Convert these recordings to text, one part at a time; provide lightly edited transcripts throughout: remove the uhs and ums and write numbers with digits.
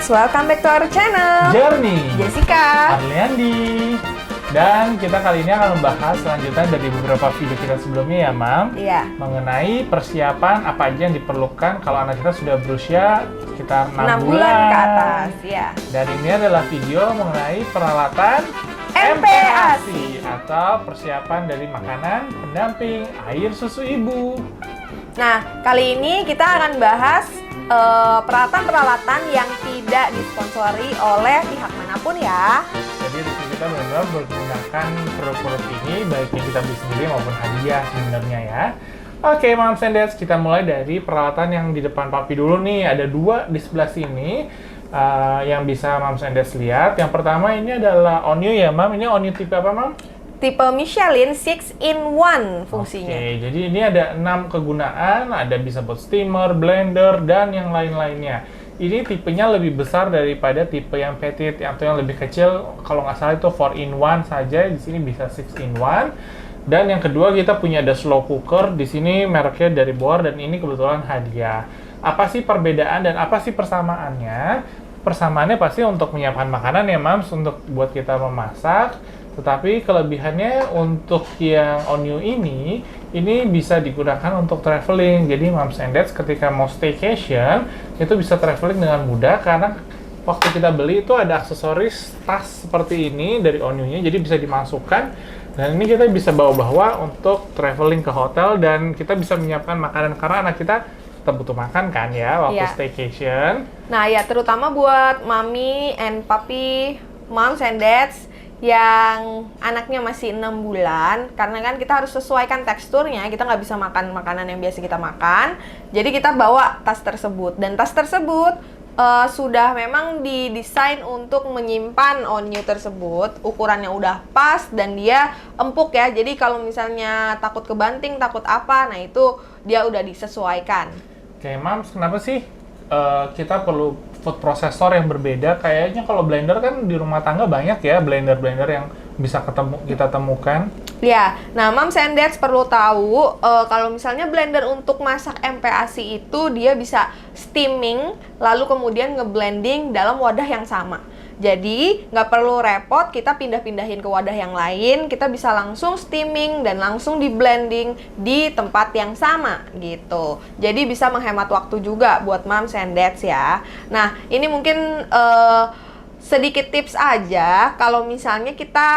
Sandates, welcome back to our channel. Journey, Jessica, Arliandi. Dan kita kali ini akan membahas selanjutan dari beberapa video kita sebelumnya ya, Mam. Iya. Mengenai persiapan apa aja yang diperlukan kalau anak kita sudah berusia sekitar 6 bulan ke atas, ya. Dan ini adalah video mengenai peralatan MPASI atau persiapan dari makanan pendamping air susu ibu. Nah, kali ini kita akan bahas peralatan-peralatan yang tidak disponsori oleh pihak manapun ya. Jadi di sini kita benar-benar menggunakan produk-produk ini baik yang kita beli sendiri maupun hadiah sebenarnya ya. Oke, Moms and Dads, kita mulai dari peralatan yang di depan papi dulu nih. Ada dua di sebelah sini yang bisa Moms and Dads lihat. Yang pertama ini adalah Onyo ya, Mam. Ini Onyo tipe apa, Mam? Tipe Michelin 6-in-1 fungsinya. Oke, jadi ini ada 6 kegunaan, ada bisa buat steamer, blender, dan yang lain-lainnya. Ini tipenya lebih besar daripada tipe yang petit atau yang lebih kecil. Kalau nggak salah itu 4-in-1 saja, di sini bisa 6-in-1. Dan yang kedua kita punya ada slow cooker, di sini mereknya dari Boar dan ini kebetulan hadiah. Apa sih perbedaan dan apa sih persamaannya? Persamaannya pasti untuk menyiapkan makanan ya, Mams, untuk buat kita memasak. Tetapi kelebihannya untuk yang Onyo ini bisa digunakan untuk traveling. Jadi Moms and Dads ketika mau staycation itu bisa traveling dengan mudah karena waktu kita beli itu ada aksesoris tas seperti ini dari Onyo-nya, jadi bisa dimasukkan dan ini kita bisa bawa-bawa untuk traveling ke hotel dan kita bisa menyiapkan makanan karena anak kita tetap butuh makan kan ya waktu staycation. Nah ya, terutama buat mami and papi, Moms and Dads yang anaknya masih 6 bulan, karena kan kita harus sesuaikan teksturnya, kita nggak bisa makan makanan yang biasa kita makan, jadi kita bawa tas tersebut, dan tas tersebut sudah memang didesain untuk menyimpan Onyo tersebut, ukurannya udah pas, dan dia empuk ya, jadi kalau misalnya takut kebanting, takut apa, nah itu dia udah disesuaikan. Oke, Mams, kenapa sih kita perlu food processor yang berbeda? Kayaknya kalau blender kan di rumah tangga banyak ya blender-blender yang bisa kita temukan. Ya, nah Moms and Dads perlu tahu kalau misalnya blender untuk masak MPASI itu dia bisa steaming lalu kemudian ngeblending dalam wadah yang sama. Jadi nggak perlu repot kita pindah-pindahin ke wadah yang lain, kita bisa langsung steaming dan langsung di blending di tempat yang sama gitu. Jadi bisa menghemat waktu juga buat Moms and Dads ya. Nah ini mungkin sedikit tips aja, kalau misalnya kita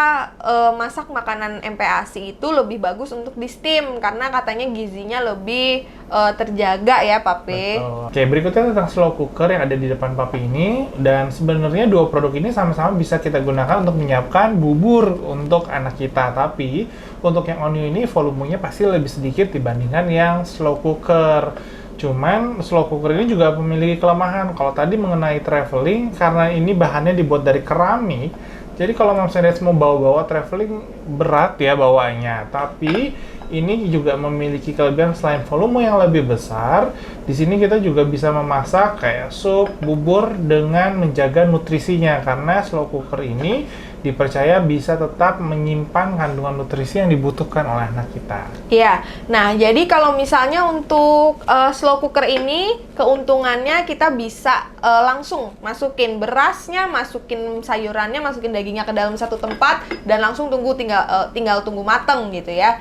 masak makanan MPASI itu lebih bagus untuk di steam karena katanya gizinya lebih terjaga ya Papi. Betul. Oke, berikutnya tentang slow cooker yang ada di depan Papi ini, dan sebenarnya dua produk ini sama-sama bisa kita gunakan untuk menyiapkan bubur untuk anak kita, tapi untuk yang Onyo ini volumenya pasti lebih sedikit dibandingkan yang slow cooker. Cuman slow cooker ini juga memiliki kelemahan. Kalau tadi mengenai traveling, karena ini bahannya dibuat dari keramik, jadi kalau Moms and Dads mau bawa-bawa traveling berat ya bawanya. Tapi ini juga memiliki kelebihan selain volume yang lebih besar. Di sini kita juga bisa memasak kayak sup, bubur dengan menjaga nutrisinya karena slow cooker ini dipercaya bisa tetap menyimpan kandungan nutrisi yang dibutuhkan oleh anak kita. Iya, nah jadi kalau misalnya untuk slow cooker ini keuntungannya kita bisa langsung masukin berasnya, masukin sayurannya, masukin dagingnya ke dalam satu tempat dan langsung tinggal tunggu mateng gitu ya.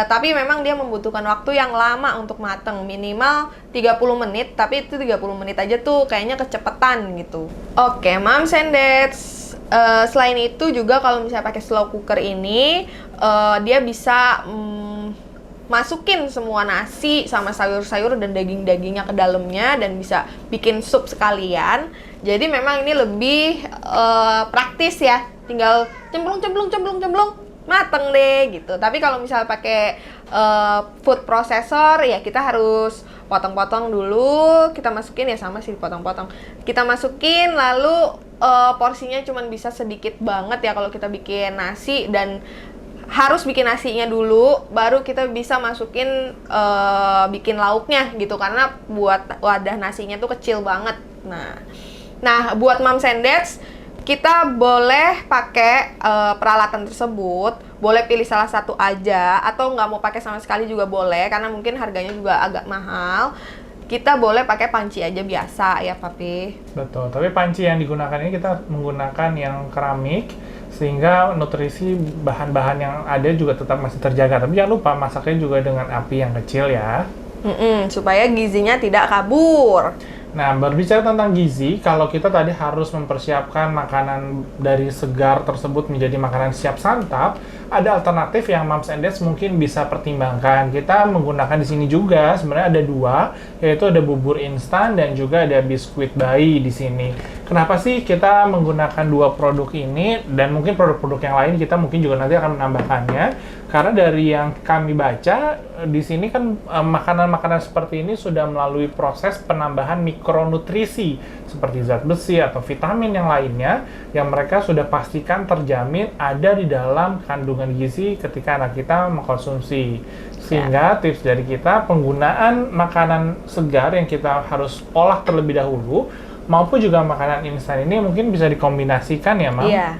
Tapi memang dia membutuhkan waktu yang lama untuk mateng, minimal 30 menit, tapi itu 30 menit aja tuh kayaknya kecepatan gitu. Oke, Moms and Dads, selain itu juga kalau misalnya pakai slow cooker ini dia bisa masukin semua nasi sama sayur-sayur dan daging-dagingnya ke dalamnya dan bisa bikin sup sekalian. Jadi memang ini lebih praktis ya, tinggal cemplung mateng deh gitu. Tapi kalau misalnya pakai food processor ya kita harus potong-potong dulu, kita masukin ya sama sih potong-potong. Kita masukin lalu porsinya cuma bisa sedikit banget ya kalau kita bikin nasi, dan harus bikin nasinya dulu baru kita bisa masukin bikin lauknya gitu karena buat wadah nasinya tuh kecil banget. Nah buat Moms and Dads kita boleh pakai peralatan tersebut, boleh pilih salah satu aja atau nggak mau pakai sama sekali juga boleh karena mungkin harganya juga agak mahal. kita boleh pakai panci aja biasa ya, Papi. Betul, tapi panci yang digunakan ini kita menggunakan yang keramik, sehingga nutrisi bahan-bahan yang ada juga tetap masih terjaga. Tapi jangan lupa masaknya juga dengan api yang kecil ya. Supaya gizinya tidak kabur. Nah, berbicara tentang gizi, kalau kita tadi harus mempersiapkan makanan dari segar tersebut menjadi makanan siap santap, ada alternatif yang Moms and Dads mungkin bisa pertimbangkan. Kita menggunakan di sini juga, sebenarnya ada dua, yaitu ada bubur instan dan juga ada biskuit bayi di sini. Kenapa sih kita menggunakan dua produk ini, dan mungkin produk-produk yang lain kita mungkin juga nanti akan menambahkannya? Karena dari yang kami baca, di sini kan makanan-makanan seperti ini sudah melalui proses penambahan mikronutrisi seperti zat besi atau vitamin yang lainnya yang mereka sudah pastikan terjamin ada di dalam kandungan gizi ketika anak kita mengkonsumsi. Sehingga tips dari kita, penggunaan makanan segar yang kita harus olah terlebih dahulu maupun juga makanan instan ini mungkin bisa dikombinasikan ya, Mam? Iya.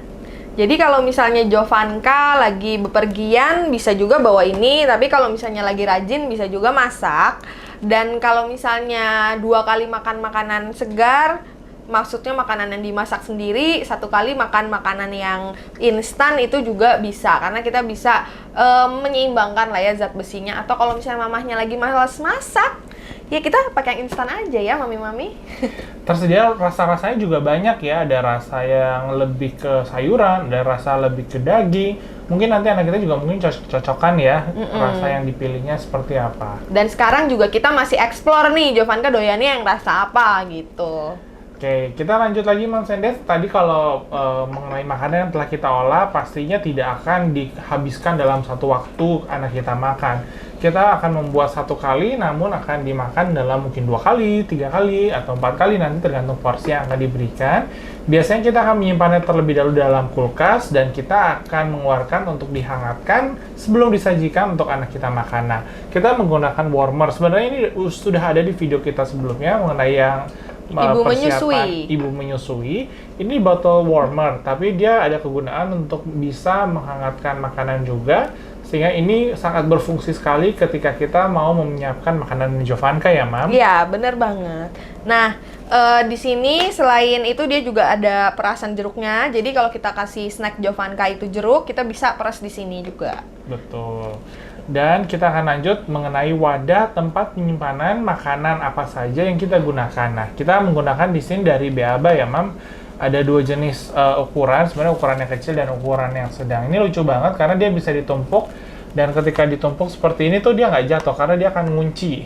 Jadi kalau misalnya Jovanka lagi bepergian bisa juga bawa ini, tapi kalau misalnya lagi rajin bisa juga masak. Dan kalau misalnya 2 kali makan makanan segar, maksudnya makanan yang dimasak sendiri, 1 kali makan makanan yang instan itu juga bisa. Karena kita bisa menyeimbangkan lah ya zat besinya. Atau kalau misalnya mamahnya lagi malas masak, ya kita pakai yang instan aja ya, mami-mami. Tersedia rasa-rasanya juga banyak ya, ada rasa yang lebih ke sayuran, ada rasa lebih ke daging. Mungkin nanti anak kita juga mungkin cocok-cocokan ya, rasa yang dipilihnya seperti apa. Dan sekarang juga kita masih explore nih, Jovanka doyannya yang rasa apa gitu. Oke, kita lanjut lagi, Moms and Dads. Tadi kalau mengenai makanan yang telah kita olah, pastinya tidak akan dihabiskan dalam satu waktu anak kita makan. Kita akan membuat 1 kali, namun akan dimakan dalam mungkin 2 kali, 3 kali, atau 4 kali, nanti tergantung porsi yang akan diberikan. Biasanya kita akan menyimpannya terlebih dahulu dalam kulkas, dan kita akan mengeluarkan untuk dihangatkan sebelum disajikan untuk anak kita makan. Nah, kita menggunakan warmer. Sebenarnya ini sudah ada di video kita sebelumnya mengenai yang ibu menyusui. Ini bottle warmer, tapi dia ada kegunaan untuk bisa menghangatkan makanan juga, sehingga ini sangat berfungsi sekali ketika kita mau menyiapkan makanan Jovanka ya, Mam? Iya, bener banget. Nah, di sini selain itu dia juga ada perasan jeruknya. Jadi kalau kita kasih snack Jovanka itu jeruk, kita bisa peras di sini juga. Betul. Dan kita akan lanjut mengenai wadah tempat penyimpanan makanan apa saja yang kita gunakan. Nah, kita menggunakan di sini dari BABA ya, Mam. Ada 2 jenis ukuran, sebenarnya ukuran yang kecil dan ukuran yang sedang. Ini lucu banget karena dia bisa ditumpuk, dan ketika ditumpuk seperti ini tuh dia nggak jatuh karena dia akan ngunci.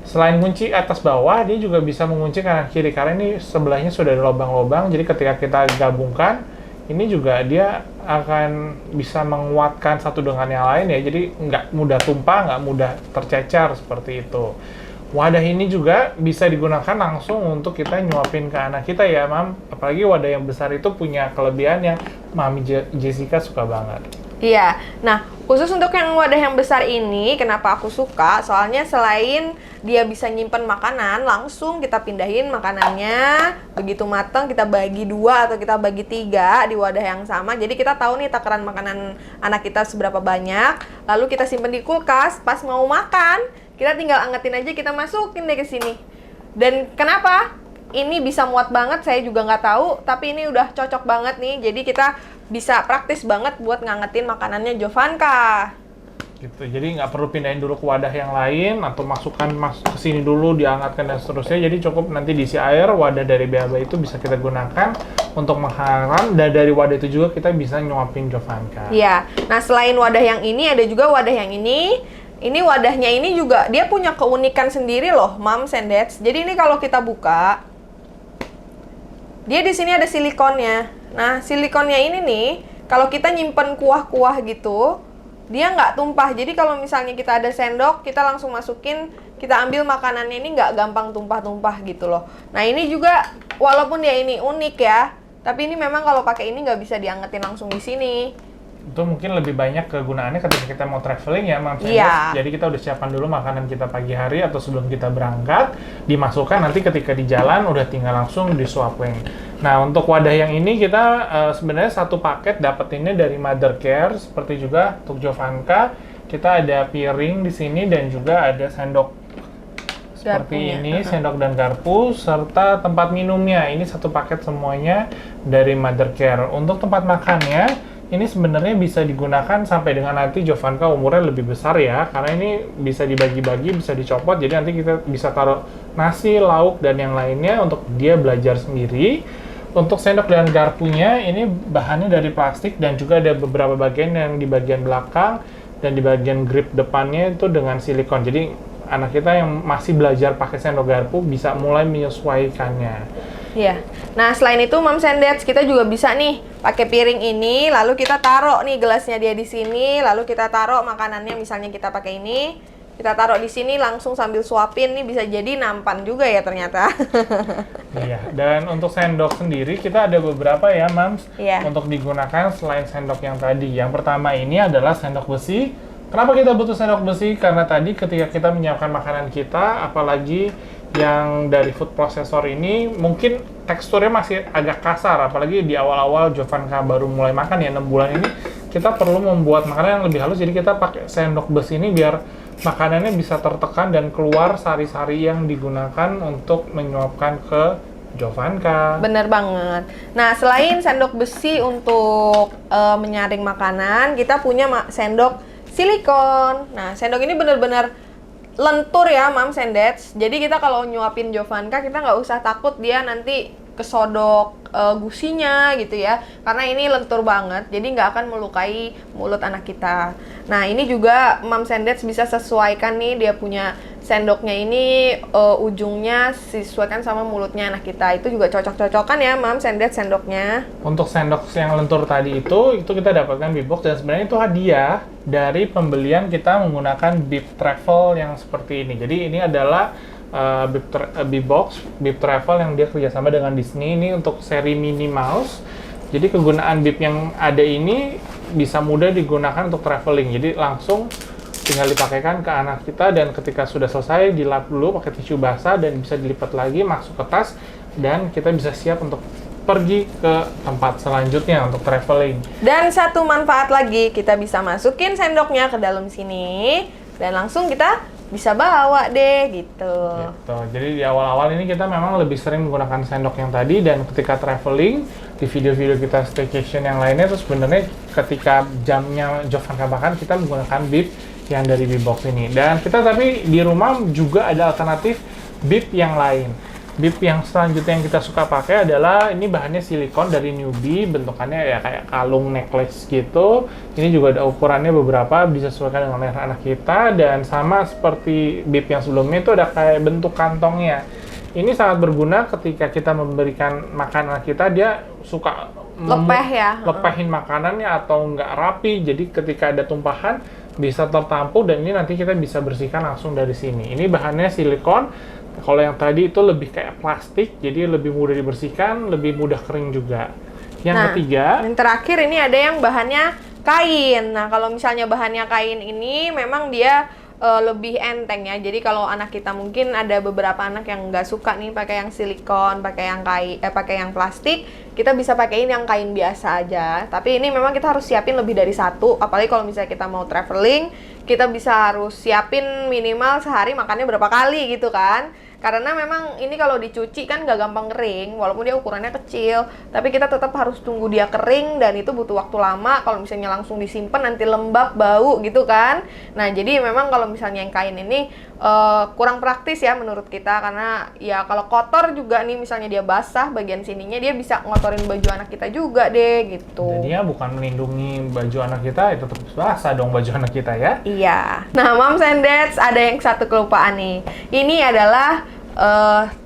Selain kunci atas bawah, dia juga bisa mengunci kanan kiri karena ini sebelahnya sudah ada lubang-lubang. Jadi ketika kita gabungkan, ini juga dia akan bisa menguatkan satu dengan yang lain ya. Jadi nggak mudah tumpah, nggak mudah tercecer seperti itu. Wadah ini juga bisa digunakan langsung untuk kita nyuapin ke anak kita ya, Mam. Apalagi wadah yang besar itu punya kelebihan yang Mami Jessica suka banget. Iya, nah khusus untuk yang wadah yang besar ini, kenapa aku suka? Soalnya selain dia bisa nyimpen makanan, langsung kita pindahin makanannya, begitu matang kita bagi 2 atau kita bagi 3 di wadah yang sama. Jadi kita tahu nih takaran makanan anak kita seberapa banyak, lalu kita simpen di kulkas, pas mau makan, kita tinggal angetin aja, kita masukin deh ke sini. Dan kenapa? Ini bisa muat banget, saya juga nggak tahu, tapi ini udah cocok banget nih. Jadi kita bisa praktis banget buat ngangetin makanannya Jovanka. Gitu. Jadi nggak perlu pindahin dulu ke wadah yang lain atau masukkan ke sini dulu, dihangatkan dan seterusnya. Jadi cukup nanti diisi air, wadah dari BABA itu bisa kita gunakan untuk menghangat, dan dari wadah itu juga kita bisa nyuapin Jovanka. Iya. Nah, selain wadah yang ini ada juga wadah yang ini. Ini wadahnya ini juga dia punya keunikan sendiri loh, Moms and Dads. Jadi ini kalau kita buka, dia di sini ada silikonnya. Nah, silikonnya ini nih, kalau kita nyimpen kuah-kuah gitu, dia nggak tumpah. Jadi kalau misalnya kita ada sendok, kita langsung masukin, kita ambil makanannya, ini nggak gampang tumpah-tumpah gitu loh. Nah, ini juga walaupun dia ini unik ya, tapi ini memang kalau pakai ini nggak bisa diangetin langsung di sini. Itu mungkin lebih banyak kegunaannya ketika kita mau traveling ya, Mam. Iya. Jadi kita udah siapkan dulu makanan kita pagi hari atau sebelum kita berangkat, dimasukkan nanti ketika di jalan udah tinggal langsung disuapin. Nah, untuk wadah yang ini kita sebenarnya 1 paket dapetinnya dari Mother Care, seperti juga untuk Jovanka. Kita ada piring di sini dan juga ada sendok seperti Garpunya. ini, sendok dan garpu, serta tempat minumnya. Ini satu paket semuanya dari Mother Care. Untuk tempat makannya, ini sebenarnya bisa digunakan sampai dengan nanti Jovanka umurnya lebih besar ya, karena ini bisa dibagi-bagi, bisa dicopot, jadi nanti kita bisa taruh nasi, lauk, dan yang lainnya untuk dia belajar sendiri. Untuk sendok dan garpunya, ini bahannya dari plastik dan juga ada beberapa bagian yang di bagian belakang dan di bagian grip depannya itu dengan silikon. Jadi anak kita yang masih belajar pakai sendok garpu bisa mulai menyesuaikannya. Iya. Nah, selain itu Moms and Dads, kita juga bisa nih pakai piring ini, lalu kita taruh nih gelasnya dia di sini, lalu kita taruh makanannya, misalnya kita pakai ini, kita taruh di sini langsung sambil suapin, nih bisa jadi nampan juga ya ternyata. Iya, dan untuk sendok sendiri kita ada beberapa ya, Mams, Iya. untuk digunakan selain sendok yang tadi. Yang pertama ini adalah sendok besi. Kenapa kita butuh sendok besi? Karena tadi ketika kita menyiapkan makanan kita, apalagi yang dari food processor ini, mungkin teksturnya masih agak kasar, apalagi di awal-awal Jovanka baru mulai makan ya, 6 bulan ini, kita perlu membuat makanan yang lebih halus, jadi kita pakai sendok besi ini biar makanannya bisa tertekan dan keluar sari-sari yang digunakan untuk menyuapkan ke Jovanka. Bener banget. Nah, selain sendok besi untuk menyaring makanan, kita punya sendok silikon. Nah, sendok ini bener-bener lentur ya, Moms and Dads. Jadi kita kalau nyuapin Jovanka, kita nggak usah takut dia nanti kesodok gusinya gitu ya, karena ini lentur banget, jadi nggak akan melukai mulut anak kita. Nah, ini juga Moms and Dads bisa sesuaikan nih, dia punya sendoknya ini ujungnya disesuaikan sama mulutnya anak kita. Itu juga cocok-cocokan ya Moms and Dads sendoknya. Untuk sendok yang lentur tadi itu kita dapatkan Bip Box, dan sebenarnya itu hadiah dari pembelian kita menggunakan Bip Travel yang seperti ini. Jadi ini adalah Bip Box, Bip Travel yang dia kerjasama dengan Disney, ini untuk seri Minnie Mouse. Jadi kegunaan Bip yang ada ini bisa mudah digunakan untuk traveling. Jadi langsung tinggal dipakaikan ke anak kita, dan ketika sudah selesai dilap dulu pakai tisu basah dan bisa dilipat lagi masuk ke tas, dan kita bisa siap untuk pergi ke tempat selanjutnya untuk traveling. Dan satu manfaat lagi, kita bisa masukin sendoknya ke dalam sini dan langsung kita bisa bawa deh gitu. Gitu. Jadi di awal-awal ini kita memang lebih sering menggunakan sendok yang tadi, dan ketika traveling di video-video kita staycation yang lainnya, terus sebenarnya ketika jamnya Jovanka makan kita menggunakan Bip yang dari Bip Box ini. Dan kita tapi di rumah juga ada alternatif Bip yang lain. Bip yang selanjutnya yang kita suka pakai adalah ini bahannya silikon dari Newbie, bentukannya ya kayak kalung necklace gitu. Ini juga ada ukurannya beberapa, bisa sesuaikan dengan leher anak kita, dan sama seperti Bip yang sebelumnya itu ada kayak bentuk kantongnya. Ini sangat berguna ketika kita memberikan makan anak kita, dia suka Lepeh ya. lepehin makanannya atau nggak rapi, jadi ketika ada tumpahan bisa tertampung, dan ini nanti kita bisa bersihkan langsung dari sini. Ini bahannya silikon. Kalau yang tadi itu lebih kayak plastik, jadi lebih mudah dibersihkan, lebih mudah kering juga. Yang ketiga, yang terakhir ini ada yang bahannya kain. Nah, kalau misalnya bahannya kain ini memang dia lebih enteng ya. Jadi kalau anak kita, mungkin ada beberapa anak yang nggak suka nih pakai yang silikon, pakai yang kain, pakai yang plastik, kita bisa pakaiin yang kain biasa aja. Tapi ini memang kita harus siapin lebih dari satu, apalagi kalau misalnya kita mau traveling, kita bisa harus siapin minimal sehari makannya berapa kali gitu kan. Karena memang ini kalau dicuci kan nggak gampang kering, walaupun dia ukurannya kecil, tapi kita tetap harus tunggu dia kering, dan itu butuh waktu lama. Kalau misalnya langsung disimpan nanti lembab, bau gitu kan. Nah, jadi memang kalau misalnya yang kain ini kurang praktis ya menurut kita, karena ya kalau kotor juga nih, misalnya dia basah bagian sininya, dia bisa ngotorin baju anak kita juga deh gitu. jadinya bukan melindungi baju anak kita, itu tetap basah dong baju anak kita ya. Iya. Nah, Moms and Dads, ada yang satu kelupaan nih. Ini adalah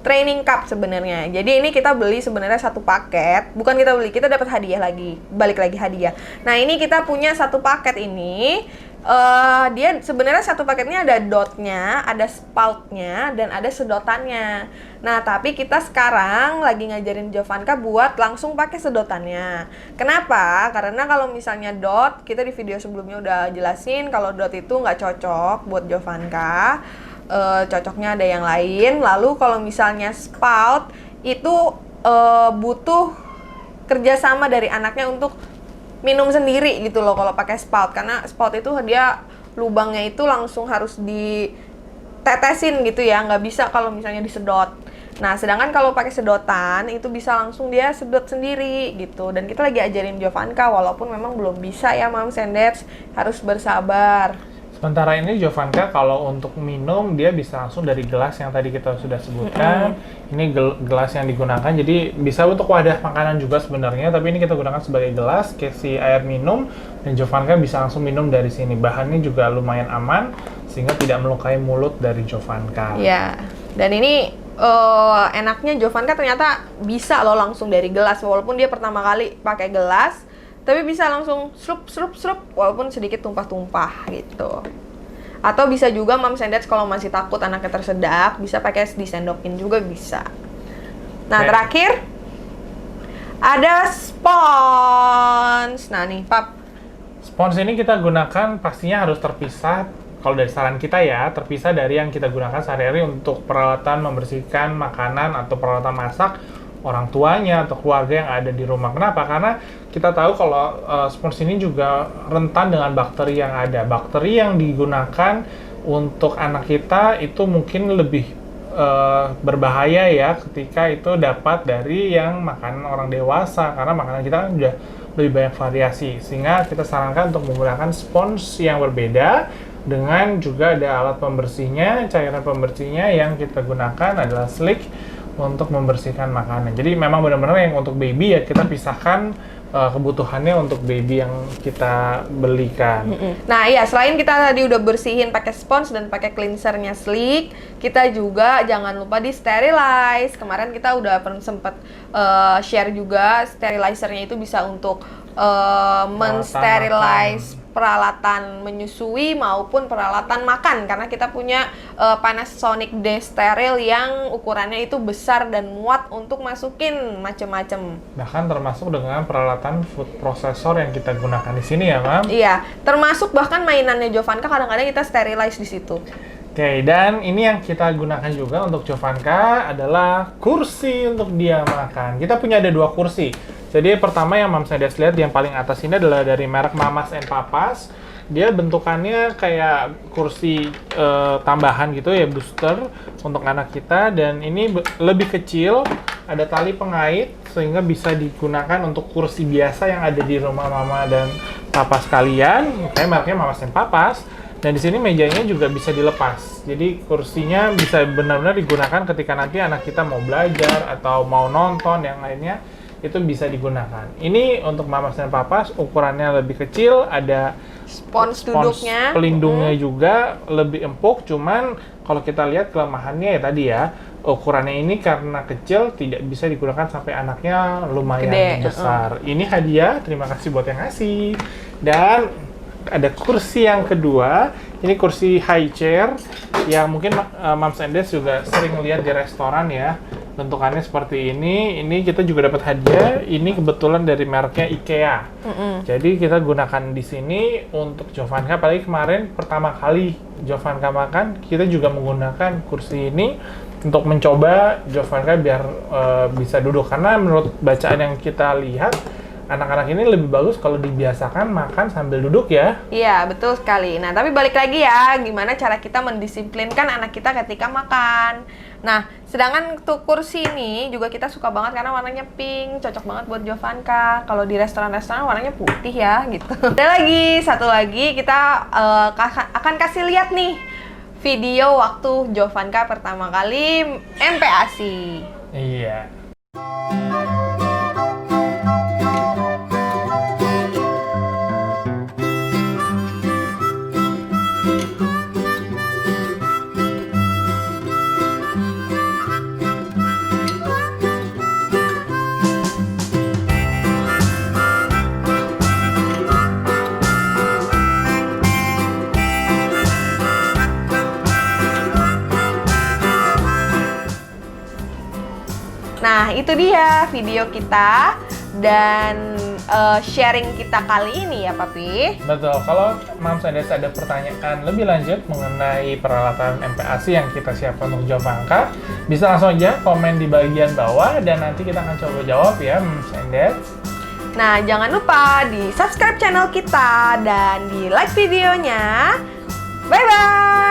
training cup sebenarnya. Jadi ini kita beli sebenarnya satu paket. Bukan kita beli, kita dapat hadiah lagi. Balik lagi hadiah. Nah, ini kita punya satu paket ini. Dia sebenarnya satu paketnya ada dotnya, ada spoutnya, dan ada sedotannya. Nah, tapi kita sekarang lagi ngajarin Jovanka buat langsung pakai sedotannya. Kenapa? Karena kalau misalnya dot, kita di video sebelumnya udah jelasin kalau dot itu nggak cocok buat Jovanka. Cocoknya ada yang lain. Lalu kalau misalnya spout itu butuh kerjasama dari anaknya untuk minum sendiri gitu loh kalau pakai spout, karena spout itu dia lubangnya itu langsung harus ditempel ditetesin gitu ya, nggak bisa kalau misalnya disedot. Nah, sedangkan kalau pakai sedotan itu bisa langsung dia sedot sendiri gitu. Dan kita lagi ajarin Jovanka walaupun memang belum bisa ya Moms and Dads, harus bersabar. Sementara ini Jovanka kalau untuk minum dia bisa langsung dari gelas yang tadi kita sudah sebutkan. Ini gelas yang digunakan, jadi bisa untuk wadah makanan juga sebenarnya, tapi ini kita gunakan sebagai gelas isi air minum dan Jovanka bisa langsung minum dari sini. Bahannya juga lumayan aman sehingga tidak melukai mulut dari Jovanka. Ya, dan ini enaknya Jovanka ternyata bisa loh langsung dari gelas, walaupun dia pertama kali pakai gelas, tapi bisa langsung srup walaupun sedikit tumpah-tumpah gitu. Atau bisa juga Moms and Dads kalau masih takut anaknya tersedak, bisa pakai disendokin juga bisa. Nah, terakhir ada spons. Nah nih, Pap. Spons ini kita gunakan pastinya harus terpisah. Kalau dari saran kita ya, terpisah dari yang kita gunakan sehari-hari untuk peralatan membersihkan makanan atau peralatan masak orang tuanya atau keluarga yang ada di rumah. Kenapa? Karena kita tahu kalau spons ini juga rentan dengan bakteri yang ada. Bakteri yang digunakan untuk anak kita itu mungkin lebih berbahaya ya ketika itu dapat dari yang makanan orang dewasa, karena makanan kita kan udah lebih banyak variasi, sehingga kita sarankan untuk menggunakan spons yang berbeda dengan juga ada alat pembersihnya. Cairan pembersihnya yang kita gunakan adalah Slick untuk membersihkan makanan. Jadi memang benar-benar yang untuk baby ya kita pisahkan kebutuhannya untuk baby yang kita belikan. Nah iya, selain kita tadi udah bersihin pakai spons dan pakai cleansernya Slick, kita juga jangan lupa di sterilize. Kemarin kita udah sempat share juga sterilizernya itu bisa untuk mensterilize peralatan menyusui maupun peralatan makan, karena kita punya Panasonic D-Steril yang ukurannya itu besar dan muat untuk masukin macem-macem. Bahkan termasuk dengan peralatan food processor yang kita gunakan di sini ya, Mam? Iya, termasuk bahkan mainannya Jovanka kadang-kadang kita sterilize di situ. Oke, dan ini yang kita gunakan juga untuk Jovanka adalah kursi untuk dia makan. Kita punya ada 2 kursi. Jadi pertama yang Moms and Dads lihat yang paling atas ini adalah dari merek Mamas and Papas. Dia bentukannya kayak kursi tambahan gitu ya, booster untuk anak kita, dan ini lebih kecil, ada tali pengait sehingga bisa digunakan untuk kursi biasa yang ada di rumah mama dan papa sekalian. Kayak mereknya Mamas and Papas. Dan di sini mejanya juga bisa dilepas. Jadi kursinya bisa benar-benar digunakan ketika nanti anak kita mau belajar atau mau nonton yang lainnya, itu bisa digunakan. Ini untuk Mamas dan Papas ukurannya lebih kecil, ada spons duduknya, pelindungnya juga lebih empuk. Cuman kalau kita lihat kelemahannya ya tadi ya, ukurannya ini karena kecil tidak bisa digunakan sampai anaknya lumayan gede, besar. Ini hadiah, terima kasih buat yang ngasih. Dan ada kursi yang kedua, ini kursi high chair yang mungkin Moms and Dads juga sering lihat di restoran ya. Bentukannya seperti ini kita juga dapat hadiah. Ini kebetulan dari mereknya IKEA. Jadi kita gunakan di sini untuk Jovanka. Apalagi kemarin pertama kali Jovanka makan, kita juga menggunakan kursi ini untuk mencoba Jovanka biar bisa duduk. Karena menurut bacaan yang kita lihat, anak-anak ini lebih bagus kalau dibiasakan makan sambil duduk ya. Iya, betul sekali. Nah, tapi balik lagi ya, gimana cara kita mendisiplinkan anak kita ketika makan. Nah, sedangkan untuk kursi ini juga kita suka banget karena warnanya pink, cocok banget buat Jovanka. Kalau di restoran-restoran warnanya putih ya, gitu. Satu lagi kita akan kasih lihat nih video waktu Jovanka pertama kali MPASI. Iya. Nah, itu dia video kita dan sharing kita kali ini ya, Papi. Betul, kalau Moms and Dads ada pertanyaan lebih lanjut mengenai peralatan MPASI yang kita siapkan untuk Jovanka, bisa langsung aja komen di bagian bawah dan nanti kita akan coba jawab ya, Moms and Dads. Nah, jangan lupa di subscribe channel kita dan di like videonya. Bye-bye!